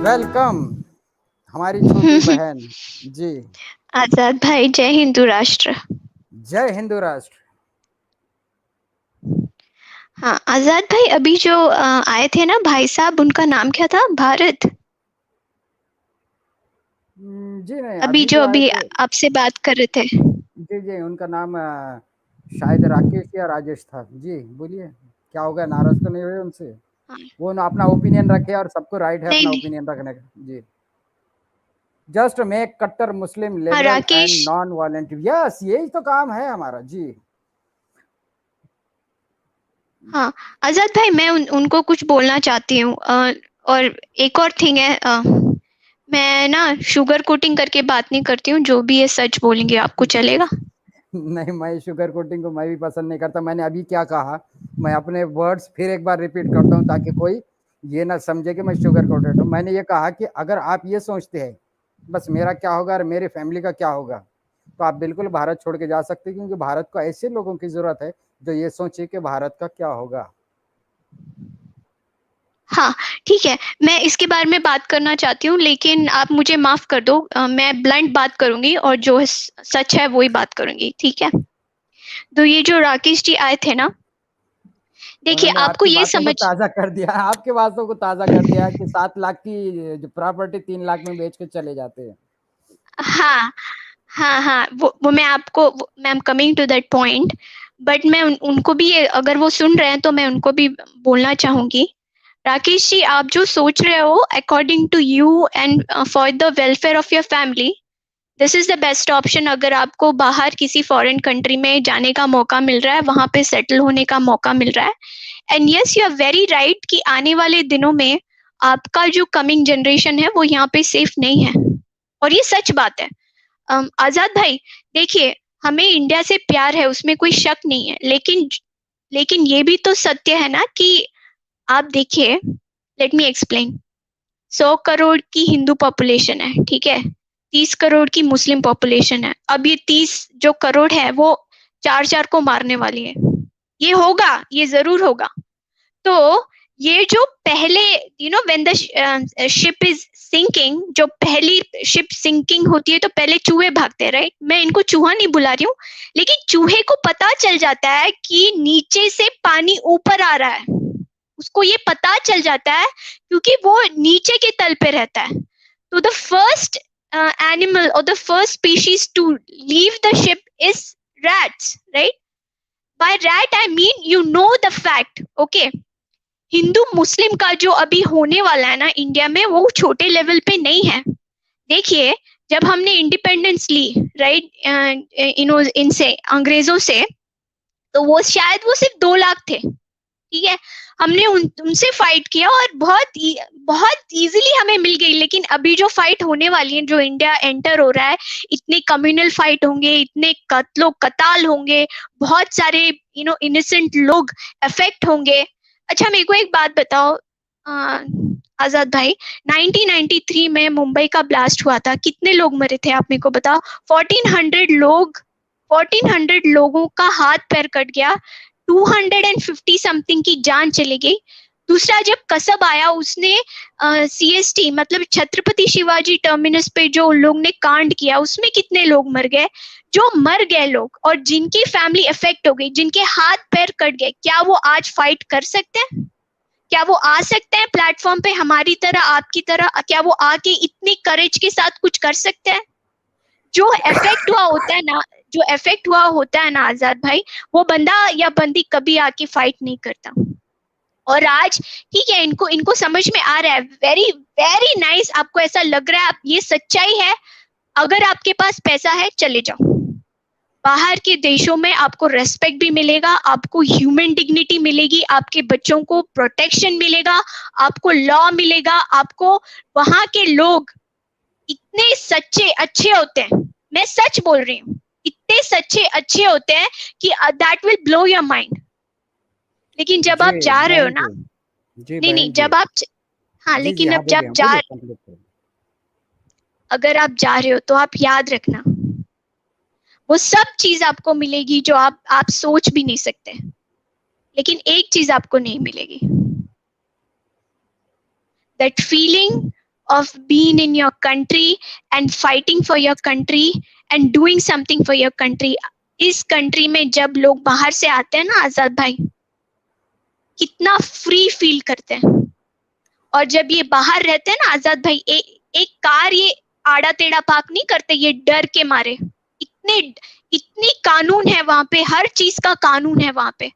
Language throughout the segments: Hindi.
वेलकम हमारी छोटी बहन जी। आजाद भाई, जय हिंदू राष्ट्र। जय हिंदू राष्ट्र। हाँ आजाद भाई, अभी जो आए थे ना भाई साहब, उनका नाम क्या था? भारत। जी नहीं, अभी अभी जो जो आए अभी थे। आपसे बात कर रहे थे। जी जी, उनका नाम शायद राकेश या राजेश था। जी बोलिए, क्या हो गया? नाराज तो नहीं हुए उनसे? हाँ, वो ना अपना ओपिनियन रखे और सबको राइट है नहीं अपना नहीं। ओपिनियन रखने का। जी। जस्ट मेक कट्टर मुस्लिम हाँ liberal Rakesh. And non violent. Yes, यही तो काम है हमारा जी। हाँ आजाद भाई, मैं उनको कुछ बोलना चाहती हूँ। और एक और थिंग है, मैं ना शुगर कोटिंग करके बात नहीं करती हूँ। जो भी है सच बोलेंगे, आपको चलेगा? नहीं, मैं शुगर कोटिंग को मैं भी पसंद नहीं करता। मैंने अभी क्या कहा, मैं अपने वर्ड्स फिर एक बार रिपीट करता हूँ ताकि कोई ये ना समझे कि मैं शुगर कोटेड हूँ। मैंने ये कहा कि अगर आप ये सोचते हैं बस मेरा क्या होगा और मेरी फैमिली का क्या होगा, तो आप बिल्कुल भारत छोड़ के जा सकते हैं, क्योंकि भारत को ऐसे लोगों की जरूरत है जो ये सोचे कि भारत का क्या होगा। हाँ ठीक है, मैं इसके बारे में बात करना चाहती हूँ, लेकिन आप मुझे माफ कर दो। मैं ब्लंट बात करूंगी और जो सच है वही बात करूंगी, ठीक है? तो ये जो राकेश जी आए थे ना, देखिए उन्होंने आपको आपकी ये बातों को समझ। ताज़ा कर दिया, आपके बातों को ताज़ा कर दिया कि 7 लाख की जो प्रॉपर्टी 3 लाख में बेच के चले जाते हैं। हाँ हाँ हाँ, वो मैं आपको, मैं am coming to that point. But मैं उनको भी अगर वो सुन रहे हैं तो मैं उनको भी बोलना चाहूंगी। राकेश जी, आप जो सोच रहे हो according to you and for the welfare of your family, this is the best option. अगर आपको बाहर किसी फॉरेन कंट्री में जाने का मौका मिल रहा है, वहां पे सेटल होने का मौका मिल रहा है। And yes, you are very right कि आने वाले दिनों में आपका जो कमिंग जनरेशन है वो यहाँ पे सेफ नहीं है। और ये सच बात है। आजाद भाई, देखिए, हमें इंडिया से प्यार है, उसमें कोई शक नहीं है, लेकिन ये भी तो सत्य है ना कि आप देखिए, लेट मी एक्सप्लेन। 100 करोड़ की हिंदू पॉपुलेशन है, ठीक है? 30 करोड़ की मुस्लिम पॉपुलेशन है। अब ये 30 जो करोड़ है वो चार चार को मारने वाली है। ये होगा, ये जरूर होगा। तो ये जो पहले, when the ship is sinking, जो पहली शिप सिंकिंग होती है तो पहले चूहे भागते हैं, राइट? मैं इनको चूहा नहीं बुला रही हूँ, लेकिन चूहे को पता चल जाता है कि नीचे से पानी ऊपर आ रहा है। उसको ये पता चल जाता है क्योंकि वो नीचे के तल पे रहता है। तो द फर्स्ट एनिमल और the first species to leave the ship is rats, right? By rat I mean, you know the fact, okay? Hindu Muslim का जो अभी होने वाला है ना इंडिया में, वो छोटे लेवल पे नहीं है। देखिए, जब हमने इंडिपेंडेंस ली, राइट, इनसे, अंग्रेजों से, तो वो शायद वो सिर्फ 2 लाख थे, ठीक है? हमने उनसे फाइट किया और बहुत इजीली हमें मिल गई। लेकिन अभी जो फाइट होने वाली है, जो इंडिया एंटर हो रहा है, इतने कम्युनल फाइट होंगे, इतने कत्लो कताल होंगे, बहुत सारे इनोसेंट लोग अफेक्ट होंगे। अच्छा, मेरे को एक बात बताओ, अ, आजाद भाई, 1993 में मुंबई का ब्लास्ट हुआ था, कितने लोग मरे थे आप मेरे को बताओ? 1400 लोग, 1400 लोगों का हाथ पैर कट गया, 250 समथिंग की जान चली गई। दूसरा, जब कसब आया, उसने सीएसटी मतलब छत्रपति शिवाजी टर्मिनस पे जो लोग ने कांड किया, उसमें कितने लोग मर गए? जो मर गए लोग और जिनकी फैमिली इफेक्ट हो गई, जिनके हाथ पैर कट गए, क्या वो आज फाइट कर सकते हैं? क्या वो आ सकते हैं प्लेटफॉर्म पे हमारी तरह, आपकी तरह? क्या वो आके इतनी करेज के साथ कुछ कर सकते हैं? जो इफेक्ट हुआ होता है ना, जो इफेक्ट हुआ होता है ना आजाद भाई, वो बंदा या बंदी कभी आके फाइट नहीं करता। और आज ठीक है, इनको इनको समझ में आ रहा है, वेरी वेरी नाइस। आपको ऐसा लग रहा है, आप, ये सच्चाई है। अगर आपके पास पैसा है, चले जाओ बाहर के देशों में, आपको रेस्पेक्ट भी मिलेगा, आपको ह्यूमन डिग्निटी मिलेगी, आपके बच्चों को प्रोटेक्शन मिलेगा, आपको लॉ मिलेगा, आपको, वहां के लोग इतने सच्चे अच्छे होते हैं, मैं सच बोल रही हूँ, इतने सच्चे अच्छे होते हैं कि that will blow your mind. लेकिन जब जी आप जा रहे हो बहन ना, जी। जी नहीं नहीं, बहन जी। जब आप, हाँ, जी जी, लेकिन हाँ अब बोलिए, जब हाँ जा, बोलिए, कंप्लीट करिए। अगर आप जा रहे हो तो आप याद रखना, वो सब चीज आपको मिलेगी जो आप सोच भी नहीं सकते। लेकिन एक चीज आपको नहीं मिलेगी, that feeling of being in your country and fighting for your country and doing something for your country. इस कंट्री में जब लोग बाहर से आते हैं ना आजाद भाई, कितना फ्री फील करते हैं, और जब ये बाहर रहते हैं ना आजाद भाई, एक कार ये आड़ा टेढ़ा पार्क नहीं करते ये डर के मारे। इतनी कानून है वहां पे, हर चीज का कानून है वहां पे।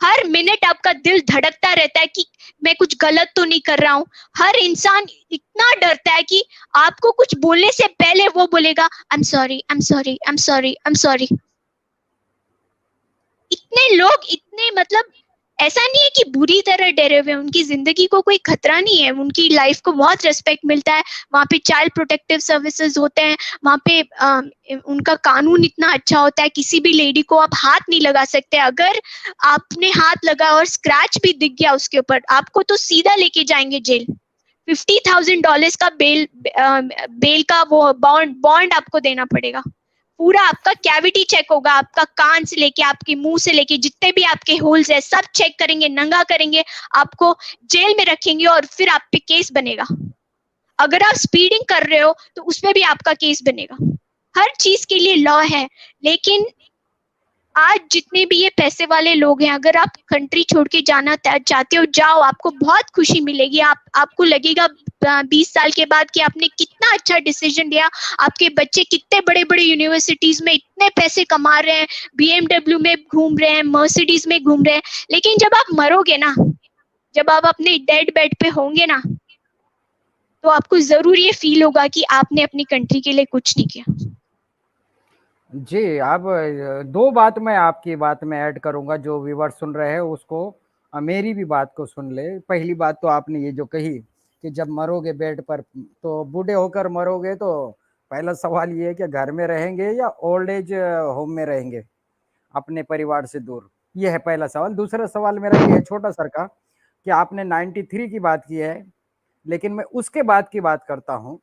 हर मिनट आपका दिल धड़कता रहता है कि मैं कुछ गलत तो नहीं कर रहा हूँ। हर इंसान इतना डरता है कि आपको कुछ बोलने से पहले वो बोलेगा I am sorry, I am sorry, I am sorry, I am sorry. इतने लोग इतने मतलब ऐसा नहीं है कि बुरी तरह डरे हुए, उनकी जिंदगी को कोई खतरा नहीं है, उनकी लाइफ को बहुत रेस्पेक्ट मिलता है। वहाँ पे चाइल्ड प्रोटेक्टिव सर्विसेज होते हैं, वहाँ पे उनका कानून इतना अच्छा होता है, किसी भी लेडी को आप हाथ नहीं लगा सकते। अगर आपने हाथ लगा और स्क्रैच भी दिख गया उसके ऊपर, आपको तो सीधा लेके जाएंगे जेल। $50,000 का बेल का वो बॉन्ड आपको देना पड़ेगा। पूरा आपका कैविटी चेक होगा, आपका कान से लेके आपके मुंह से लेके जितने भी आपके होल्स है सब चेक करेंगे, नंगा करेंगे, आपको जेल में रखेंगे और फिर आप पे केस बनेगा। अगर आप स्पीडिंग कर रहे हो तो उसमें भी आपका केस बनेगा। हर चीज के लिए लॉ है। लेकिन आज जितने भी ये पैसे वाले लोग हैं, अगर आप कंट्री छोड़ के जाना चाहते हो, जाओ, आपको बहुत खुशी मिलेगी। आपको लगेगा 20 साल के बाद कि आपने कितना अच्छा डिसीजन लिया। आपके बच्चे कितने बड़े बड़े यूनिवर्सिटीज में इतने पैसे कमा रहे हैं, BMW में घूम रहे हैं, मर्सिडीज में घूम रहे हैं। लेकिन जब आप मरोगे ना, जब आप अपने डेड बेड पे होंगे ना, तो आपको जरूर ये फील होगा कि आपने अपनी कंट्री के लिए कुछ नहीं किया। जी, अब 2 बात मैं आपकी बात में ऐड करूंगा, जो व्यूअर सुन रहे हैं उसको मेरी भी बात को सुन ले। पहली बात तो आपने ये जो कही कि जब मरोगे बेड पर, तो बूढ़े होकर मरोगे, तो पहला सवाल ये है कि घर में रहेंगे या ओल्ड एज होम में रहेंगे अपने परिवार से दूर, ये है पहला सवाल। दूसरा सवाल मेरा ये है छोटा सर का, कि आपने 93 की बात की है, लेकिन मैं उसके बाद की बात करता हूँ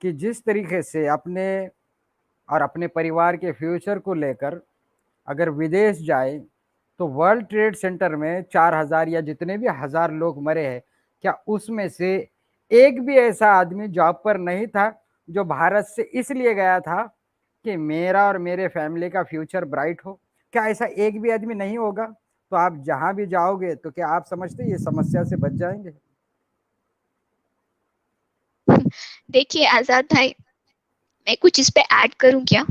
कि जिस तरीके से अपने और अपने परिवार के फ्यूचर को लेकर अगर विदेश जाए, तो वर्ल्ड ट्रेड सेंटर में 4000 या जितने भी हजार लोग मरे हैं, क्या उसमें से एक भी ऐसा आदमी जॉब पर नहीं था जो भारत से इसलिए गया था कि मेरा और मेरे फैमिली का फ्यूचर ब्राइट हो? क्या ऐसा एक भी आदमी नहीं होगा? तो आप जहां भी जाओगे, तो क्या आप समझते ये समस्या से बच जाएंगे? देखिए आजाद भाई, मैं कुछ इस पे ऐड करूं क्या?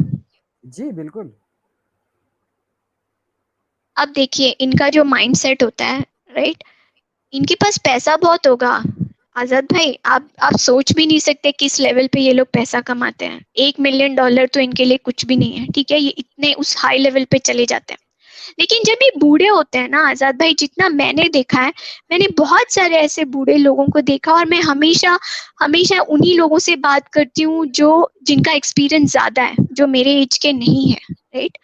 जी बिल्कुल। अब देखिए इनका जो माइंडसेट होता है, राइट, इनके पास पैसा बहुत होगा आजाद भाई। आप सोच भी नहीं सकते किस लेवल पे ये लोग पैसा कमाते हैं। $1 मिलियन तो इनके लिए कुछ भी नहीं है, ठीक है, ये इतने उस हाई लेवल पे चले जाते हैं। लेकिन जब ये बूढ़े होते हैं ना आजाद भाई, जितना मैंने देखा है, मैंने बहुत सारे ऐसे बूढ़े लोगों को देखा, और मैं हमेशा हमेशा उन्हीं लोगों से बात करती हूँ जो जिनका एक्सपीरियंस ज्यादा है, जो मेरे एज के नहीं है, राइट।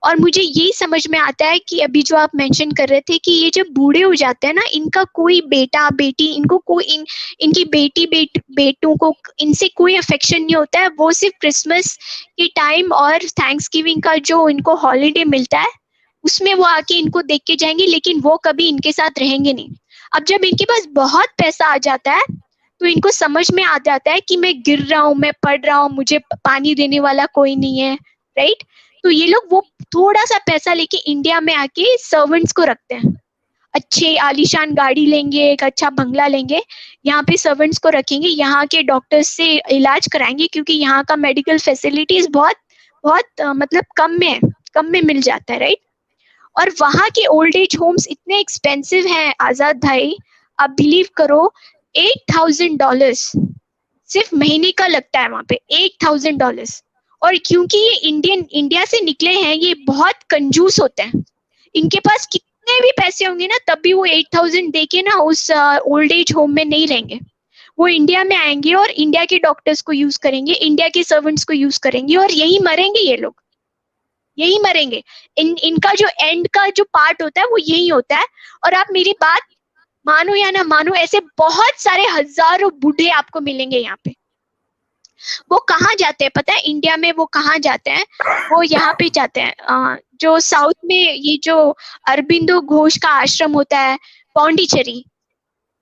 और मुझे यही समझ में आता है कि अभी जो आप मेंशन कर रहे थे कि ये जब बूढ़े हो जाते हैं ना, इनका कोई बेटा बेटी, इनको कोई इनकी बेटों को इनसे कोई अफेक्शन नहीं होता है। वो सिर्फ क्रिसमस के टाइम और थैंक्सगिविंग का जो इनको हॉलीडे मिलता है, उसमें वो आके इनको देख के जाएंगे, लेकिन वो कभी इनके साथ रहेंगे नहीं। अब जब इनके पास बहुत पैसा आ जाता है, तो इनको समझ में आ जाता है कि मैं गिर रहा हूँ, मैं पढ़ रहा हूँ, मुझे पानी देने वाला कोई नहीं है, राइट। तो ये लोग वो थोड़ा सा पैसा लेके इंडिया में आके सर्वेंट्स को रखते हैं। अच्छे आलीशान गाड़ी लेंगे, एक अच्छा बंगला लेंगे, यहाँ पे सर्वेंट्स को रखेंगे, यहाँ के डॉक्टर्स से इलाज कराएंगे, क्योंकि यहाँ का मेडिकल फैसिलिटीज बहुत बहुत मतलब कम में मिल जाता है, राइट। और वहाँ के ओल्ड एज होम्स इतने एक्सपेंसिव हैं आजाद भाई, आप बिलीव करो, $8,000 सिर्फ महीने का लगता है वहां पे, $8,000। और क्योंकि ये इंडिया से निकले हैं, ये बहुत कंजूस होते हैं। इनके पास कितने भी पैसे होंगे ना, तब भी वो 8,000 देके ना उस ओल्ड एज होम में नहीं रहेंगे। वो इंडिया में आएंगे और इंडिया के डॉक्टर्स को यूज करेंगे, इंडिया के सर्वेंट्स को यूज करेंगे, और यही मरेंगे ये लोग, यही मरेंगे। इनका जो एंड का जो पार्ट होता है वो यही होता है। और आप मेरी बात मानो या ना मानो, ऐसे बहुत सारे हजारों बूढ़े आपको मिलेंगे यहाँ पे। वो कहाँ जाते हैं पता है इंडिया में? वो कहाँ जाते हैं? वो यहाँ पे जाते हैं, जो साउथ में ये जो अरबिंदो घोष का आश्रम होता है, पौंडीचेरी,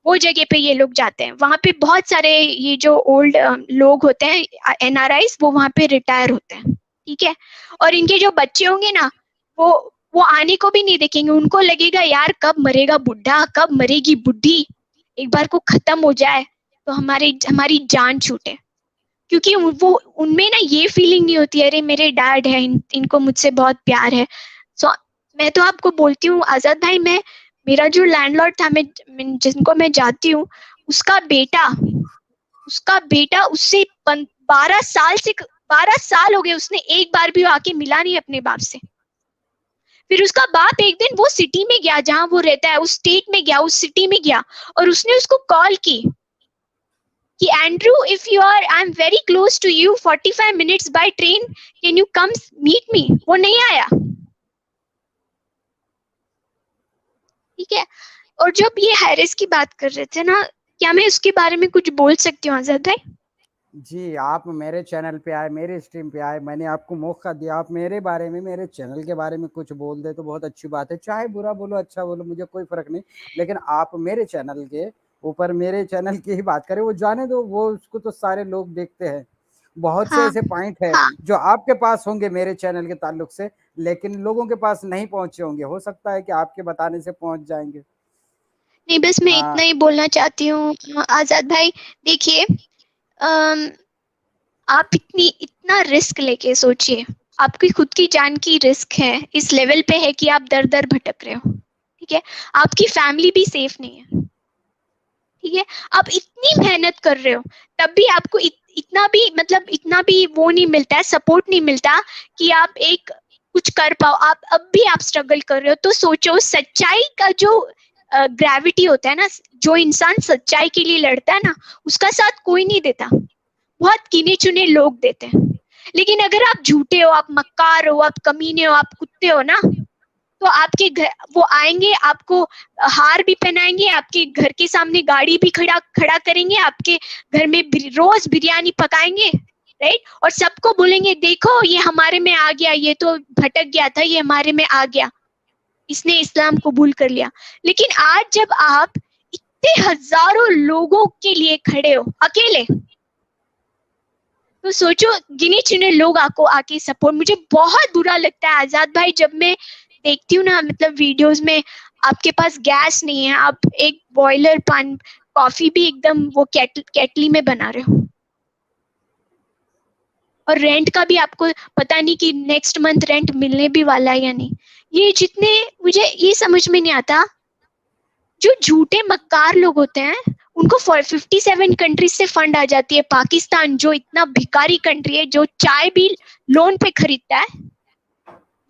वो जगह पे ये लोग जाते हैं। वहां पे बहुत सारे ये जो ओल्ड लोग होते हैं NRIs, वो वहां पे रिटायर होते हैं, ठीक है। और इनके जो बच्चे होंगे ना, वो आने को भी नहीं देखेंगे। उनको लगेगा यार कब मरेगा बुढ़ा, कब मरेगी बुढ़ी, एक बार को खत्म हो जाए तो हमारी जान छूटे। क्योंकि वो उनमें ना ये फीलिंग नहीं होती, अरे मेरे डैड है, इनको मुझसे बहुत प्यार है। सो मैं तो आपको बोलती हूँ आजाद भाई, मेरा जो लैंडलॉर्ड था, जिनको मैं जाती हूँ, उसका बेटा उससे 12 साल हो गए, उसने एक बार भी आके मिला नहीं अपने बाप से। फिर उसका बाप एक दिन वो सिटी में गया जहां वो रहता है, उस स्टेट में गया, उस सिटी में गया, और उसने उसको कॉल की कि Andrew, if you are, I am very close to you, 45 minutes by train, can you come meet me. वो नहीं आया, ठीक है। और जब ये हैरिस की बात कर रहे थे ना, क्या मैं उसके बारे में कुछ बोल सकती हूँ आजाद भाई? जी, आप मेरे चैनल पे आए, मेरे स्ट्रीम पे आए, मैंने आपको मौका दिया, आप मेरे बारे में, मेरे चैनल के बारे में कुछ बोल दे तो बहुत अच्छी बात है। चाहे बुरा बोलो, अच्छा बोलो, मुझे कोई फ़र्क नहीं। लेकिन आप मेरे चैनल के ऊपर, मेरे चैनल की ही बात करें, वो जाने दो, वो उसको तो सारे लोग देखते हैं। बहुत से हाँ ऐसे पॉइंट हैं हाँ, जो आपके पास होंगे मेरे चैनल के ताल्लुक से, लेकिन लोगों के पास नहीं पहुँचे होंगे। हो सकता है कि आपके बताने से पहुँच जाएँगे। नहीं बस मैं हाँ, इतना ही बोलना चाहती हूँ आजाद भाई। देखिए, अम, आप इतना रिस्क लेके सोचिए, आपकी खुद की जान की रिस्क है, इस लेवल पे है कि आप दर दर भटक रहे हो, ठीक है। आपकी फैमिली भी सेफ नहीं है, ठीक है। आप इतनी मेहनत कर रहे हो, तब भी आपको इतना भी, मतलब इतना भी वो नहीं मिलता है, सपोर्ट नहीं मिलता कि आप एक कुछ कर पाओ। अब भी आप स्ट्रगल कर रहे हो, तो सोचो सच्चाई का जो ग्रेविटी होता है ना, जो इंसान सच्चाई के लिए लड़ता है ना, उसका साथ कोई नहीं देता, बहुत गिने चुने लोग देते हैं। लेकिन अगर आप झूठे हो, आप मक्कार हो, आप कमीने हो, आप कुत्ते हो ना, तो आपके घर वो आएंगे, आपको हार भी पहनाएंगे, आपके घर के सामने गाड़ी भी खड़ा खड़ा करेंगे, आपके घर में रोज बिरयानी पकाएंगे, राइट। और सबको बोलेंगे देखो ये हमारे में आ गया, ये तो भटक गया था, ये हमारे में आ गया, इसने इस्लाम कबूल कर लिया। लेकिन आज जब आप इतने हजारों लोगों के लिए खड़े हो अकेले, तो सोचो गिने चुने लोग आपको आके सपोर्ट। मुझे बहुत बुरा लगता है आजाद भाई, जब मैं देखती हूँ ना, मतलब वीडियोस में, आपके पास गैस नहीं है, आप एक बॉयलर पान कॉफी भी एकदम वो केटली में बना रहे हो, और रेंट का भी आपको पता नहीं कि नेक्स्ट मंथ रेंट मिलने भी वाला है या नहीं। ये जितने, मुझे ये समझ में नहीं आता, जो झूठे मक्कार लोग होते हैं उनको 57 कंट्रीज से फंड आ जाती है। पाकिस्तान जो इतना भिकारी कंट्री है, जो चाय भी लोन पे खरीदता है,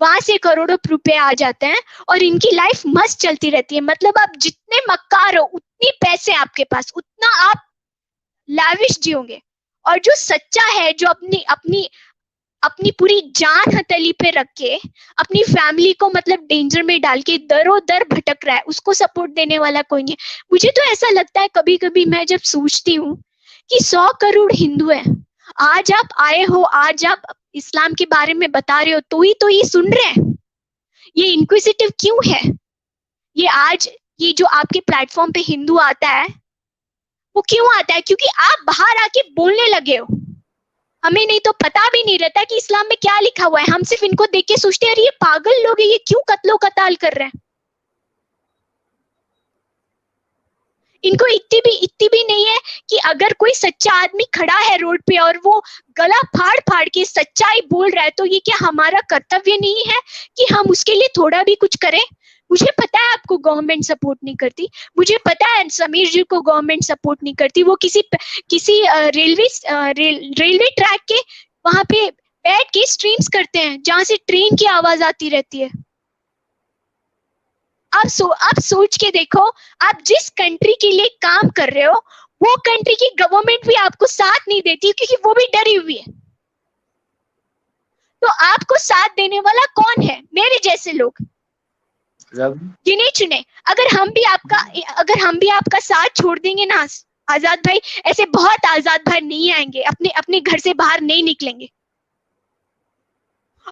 वहां से करोड़ों रुपए आ जाते हैं, और इनकी लाइफ मस्त चलती रहती है। मतलब आप जितने मक्कार हो, उतनी पैसे आपके पास, उतना आप लाविश जियोगे। और जो सच्चा है, जो अपनी अपनी अपनी पूरी जान हथेली पे रख के अपनी फैमिली को मतलब डेंजर में डाल के दरो दर भटक रहा है, उसको सपोर्ट देने वाला कोई नहीं है। मुझे तो ऐसा लगता है कभी कभी, मैं जब सोचती हूँ कि 100 करोड़ हिंदू है, आज आप आए हो, आज आप इस्लाम के बारे में बता रहे हो, तो ये सुन रहे हैं। ये इंक्विजिटिव क्यों है? ये आज, ये जो आपके प्लेटफॉर्म पे हिंदू आता है, वो क्यों आता है? क्योंकि आप बाहर आके बोलने लगे हो। हमें नहीं तो पता भी नहीं रहता कि इस्लाम में क्या लिखा हुआ है, हम सिर्फ इनको देख के सोचते हैं अरे ये पागल लोग हैं, ये क्यों कत्लो कताल कर रहे हैं। इनको इतनी भी नहीं है कि अगर कोई सच्चा आदमी खड़ा है रोड पे और वो गला फाड़ फाड़ के सच्चाई बोल रहा है, तो ये क्या हमारा कर्तव्य नहीं है कि हम उसके लिए थोड़ा भी कुछ करें? मुझे पता है आपको गवर्नमेंट सपोर्ट नहीं करती, मुझे पता है समीर जी को गवर्नमेंट सपोर्ट नहीं करती। वो किसी रेलवे ट्रैक के वहां पे बैठ के स्ट्रीम्स करते हैं जहां से ट्रेन की आवाज आती रहती है। आप सोच के देखो, आप जिस कंट्री के लिए काम कर रहे हो, वो कंट्री की गवर्नमेंट भी आपको साथ नहीं देती, क्योंकि वो भी डरी हुई है। तो आपको साथ देने वाला कौन है? मेरे जैसे लोग, गिने चुने। अगर हम भी आपका साथ छोड़ देंगे ना आजाद भाई, ऐसे बहुत आजाद भाई नहीं आएंगे, अपने अपने घर से बाहर नहीं निकलेंगे।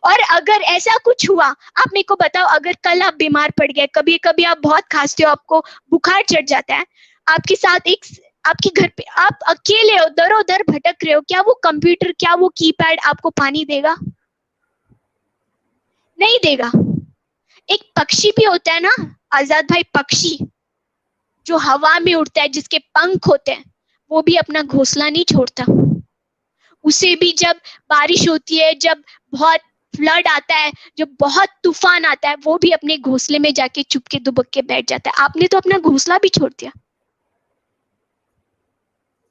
और अगर ऐसा कुछ हुआ, आप मेरे को बताओ, अगर कल आप बीमार पड़ गए, कभी कभी आप बहुत खांसते हो, आपको बुखार चढ़ जाता है, आपके साथ एक आपके घर पे आप अकेले हो, दरो-दर भटक रहे हो, क्या वो कंप्यूटर, क्या वो कीपैड आपको पानी देगा? नहीं देगा। एक पक्षी भी होता है ना आजाद भाई, पक्षी जो हवा में उड़ता है, जिसके पंख होते हैं, वो भी अपना घोंसला नहीं छोड़ता। उसे भी जब बारिश होती है, जब बहुत फ्लड आता है, जब बहुत तूफान आता है, वो भी अपने घोंसले में जाके चुप के दुबक के बैठ जाता है। आपने तो अपना घोंसला भी छोड़ दिया।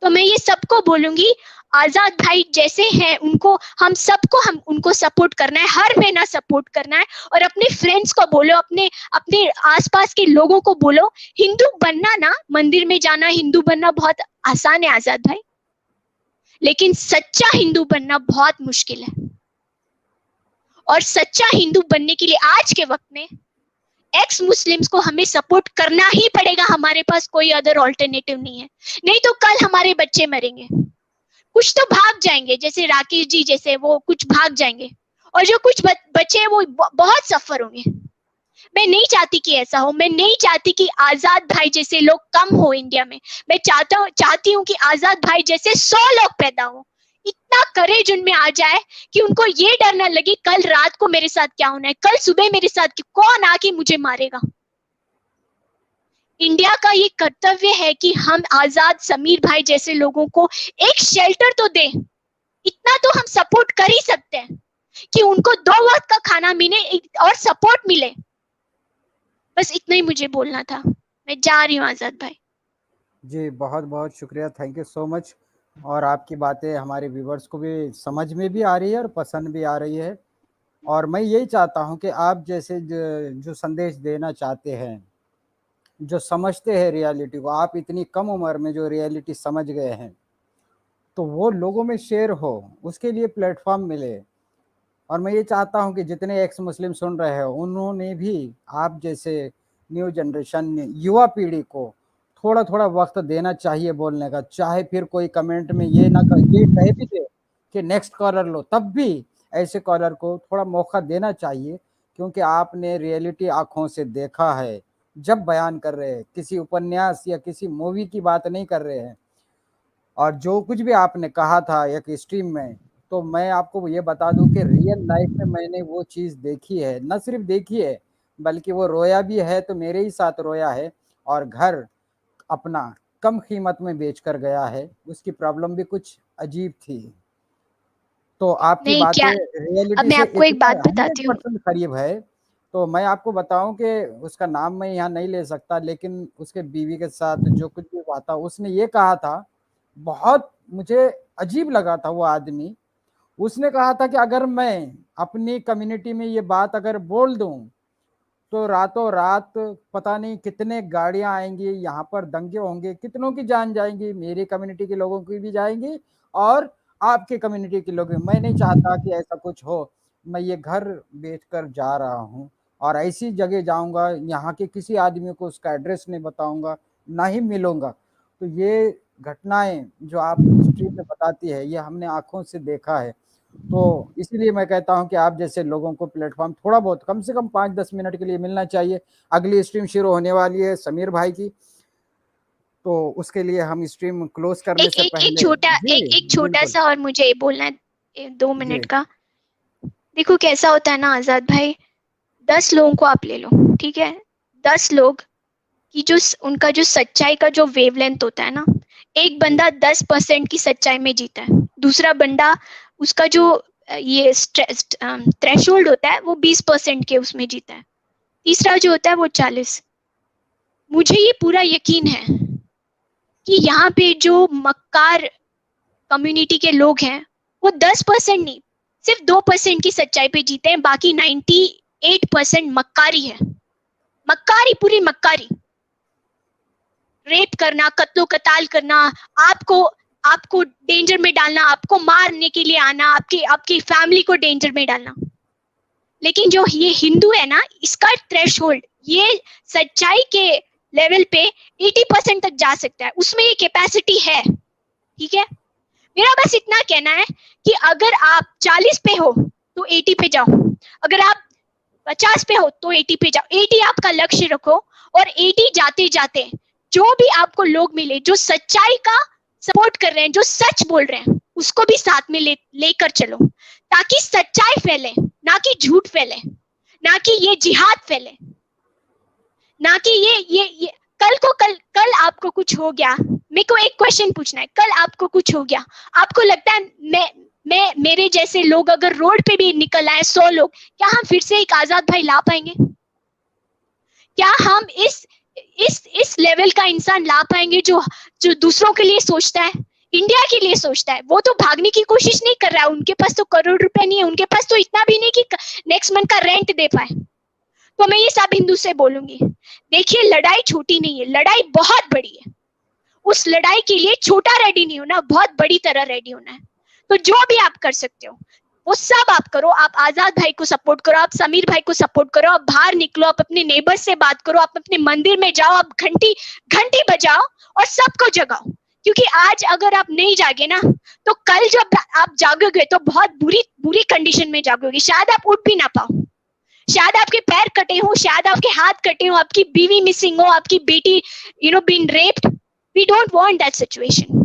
तो मैं ये सबको बोलूंगी, आजाद भाई जैसे हैं उनको हम उनको सपोर्ट करना है, हर महीना सपोर्ट करना है। और अपने फ्रेंड्स को बोलो, अपने अपने आसपास के लोगों को बोलो, हिंदू बनना ना, मंदिर में जाना, हिंदू बनना बहुत आसान है आजाद भाई, लेकिन सच्चा हिंदू बनना बहुत मुश्किल है। और सच्चा हिंदू बनने के लिए आज के वक्त में एक्स मुस्लिम्स को हमें सपोर्ट करना ही पड़ेगा। हमारे पास कोई अदर ऑल्टरनेटिव नहीं है। नहीं तो कल हमारे बच्चे मरेंगे। कुछ तो भाग जाएंगे, जैसे राकेश जी जैसे, वो कुछ भाग जाएंगे, और जो कुछ बच्चे वो बहुत सफर होंगे। मैं नहीं चाहती कि ऐसा हो। मैं नहीं चाहती कि आजाद भाई जैसे लोग कम हो इंडिया में। मैं चाहती हूँ कि आजाद भाई जैसे 100 लोग पैदा हो। इतना करेज उनमें आ जाए कि उनको ये डर ना लगे कल रात को मेरे साथ क्या होना है, कल सुबह मेरे साथ कौन आके मुझे मारेगा। इंडिया का ये कर्तव्य है कि हम आजाद समीर भाई जैसे लोगों को एक शेल्टर तो दें। इतना तो हम सपोर्ट कर ही सकते हैं कि उनको 2 वक्त का खाना मिले और सपोर्ट मिले। बस इतना ही मुझे बोलना था। मैं जा रही हूँ आजाद भाई। जी बहुत बहुत शुक्रिया, थैंक यू सो मच। और आपकी बातें हमारे व्यूवर्स को भी समझ में भी आ रही है और पसंद भी आ रही है। और मैं यही चाहता हूं कि आप जैसे जो संदेश देना चाहते हैं, जो समझते हैं रियलिटी को, आप इतनी कम उम्र में जो रियलिटी समझ गए हैं, तो वो लोगों में शेयर हो, उसके लिए प्लेटफॉर्म मिले। और मैं ये चाहता हूं कि जितने एक्स मुस्लिम सुन रहे हैं, उन्होंने भी आप जैसे न्यू जनरेशन, युवा पीढ़ी को थोड़ा थोड़ा वक्त देना चाहिए बोलने का। चाहे फिर कोई कमेंट में ये ना ये कह भी दे कि नेक्स्ट कॉलर लो, तब भी ऐसे कॉलर को थोड़ा मौका देना चाहिए, क्योंकि आपने रियलिटी आंखों से देखा है। जब बयान कर रहे हैं, किसी उपन्यास या किसी मूवी की बात नहीं कर रहे हैं। और जो कुछ भी आपने कहा था एक स्ट्रीम में, तो मैं आपको ये बता दूं कि रियल लाइफ में मैंने वो चीज़ देखी है, न सिर्फ देखी है बल्कि वो रोया भी है, तो मेरे ही साथ रोया है। और घर अपना कम कीमत में बेचकर गया है, उसकी प्रॉब्लम भी कुछ अजीब थी। तो आपकी नहीं बातें क्या, अब रियलिटी मैं से आपको एक इतना बात बताती हूँ। 100% करीब है। तो मैं आपको बताऊं कि उसका नाम मैं यहाँ नहीं ले सकता, लेकिन उसके बीवी के साथ जो कुछ भी हुआ था, उसने ये कहा था, बहुत मुझे अजीब लगा था वो आदमी। उसने कहा था कि अगर मैं अपनी कम्युनिटी में ये बात अगर बोल दूं, तो रातों रात पता नहीं कितने गाड़ियां आएंगी, यहाँ पर दंगे होंगे, कितनों की जान जाएंगी, मेरी कम्युनिटी के लोगों की भी जाएंगी और आपके कम्युनिटी के लोग। मैं नहीं चाहता कि ऐसा कुछ हो। मैं ये घर बेचकर जा रहा हूँ और ऐसी जगह जाऊंगा, यहाँ के किसी आदमी को उसका एड्रेस नहीं बताऊंगा, ना ही मिलूंगा। तो ये घटनाएं जो आप स्ट्रीम में बताती है, ये हमने आंखों से देखा है। तो इसीलिए मैं कहता हूं कि आप जैसे लोगों को प्लेटफॉर्म थोड़ा बहुत, कम से कम 5-10 मिनट के लिए मिलना चाहिए। अगली स्ट्रीम शुरू होने वाली है समीर भाई की, तो उसके लिए हम स्ट्रीम क्लोज करने एक से एक एक पहले छोटा जी एक छोटा बिल्कुल सा और मुझे ये बोलना है, 2 मिनट जी का। देखो कैसा होता है ना आजाद भाई, 10 लोगों को आप ले लो, ठीक है। 10 लोग की जो उनका जो सच्चाई का जो वेवलेंथ होता है ना, एक जी बंदा 10% की सच्चाई में जीता है, दूसरा बंदा उसका जो ये थ्रेशोल्ड होता है वो 20% के उसमें जीता है, तीसरा जो होता है वो 40। मुझे ये पूरा यकीन है कि यहाँ पे जो मक्कार कम्युनिटी के लोग हैं, वो 10% नहीं, सिर्फ 2% की सच्चाई पे जीते हैं, बाकी 98% मक्कारी है। मक्कारी, पूरी मक्कारी, रेप करना, कत्लो कताल करना, आपको आपको डेंजर में डालना, आपको मारने के लिए आना, आपकी फैमिली को डेंजर में डालना। लेकिन जो ये हिंदू है ना, इसका थ्रेशोल्ड, ये सच्चाई के लेवल पे 80% तक जा सकता है, उसमें ये कैपेसिटी है, ठीक है। मेरा बस इतना कहना है कि अगर आप 40 पे हो तो 80 पे जाओ, अगर आप 50 पे हो तो 80 पे जाओ। 80 आपका लक्ष्य रखो, और 80 जाते जाते जो भी आपको लोग मिले जो सच्चाई का सपोर्ट कर रहे हैं, जो सच बोल रहे हैं, उसको भी साथ में लेकर चलो, ताकि सच्चाई फैले, ना कि झूठ फैले, ना कि ये जिहाद फैले, ना कि ये कल आपको कुछ हो गया, मेरे को एक क्वेश्चन पूछना है, कल आपको कुछ हो गया, आपको लगता है मैं मेरे जैसे लोग अगर रोड पे भी निकल आए 100 लोग, क्या हम फिर से एक आजाद भाई ला पाएंगे? क्या हम इस लेवल का इंसान ला पाएंगे जो दूसरों के लिए सोचता है, इंडिया के लिए सोचता है? वो तो भागने की कोशिश नहीं कर रहा है, उनके पास तो करोड़ रुपए नहीं है, उनके पास तो इतना भी नहीं कि नेक्स्ट मंथ का रेंट दे पाए। तो मैं ये सब हिंदू से बोलूंगी, देखिए लड़ाई छोटी नहीं है, लड़ाई बहुत बड़ी है। उस लड़ाई के लिए छोटा रेडी नहीं होना, बहुत बड़ी तरह रेडी होना है। तो जो भी आप कर सकते हो वो सब आप करो। आप आजाद भाई को सपोर्ट करो, आप समीर भाई को सपोर्ट करो, आप बाहर निकलो, आप अपने नेबर से बात करो, आप अपने मंदिर में जाओ, आप घंटी बजाओ और सबको जगाओ। क्योंकि आज अगर आप नहीं जागे ना, तो कल जब आप जागोगे तो बहुत बुरी कंडीशन में जागोगे, शायद आप उठ भी ना पाओ, शायद आपके पैर कटे हो, शायद आपके हाथ कटे हो, आपकी बीवी मिसिंग हो, आपकी बेटी been raped. We don't want that situation.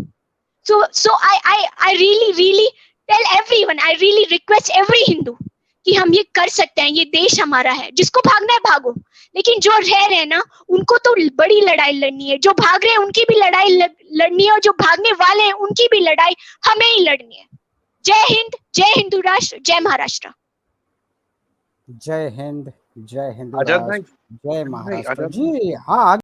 So I really tell everyone, I really request every Hindu कि हम ये कर सकते हैं, ये देश हमारा है, जिसको भागना है भागो, लेकिन जो रह रहे हैं ना उनको तो बड़ी लड़ाई लड़नी है, जो भाग रहे हैं उनकी भी लड़ाई लड़नी है, और जो भागने वाले हैं उनकी भी लड़ाई हमें ही लड़नी है। जय हिंद, जय हिंदू राष्ट्र, जय महाराष्ट्र। जय हिंद, जय हिंदू आजाद भाई, राष्ट्र, जय महाराष्ट्र। आजाद जी हाँ।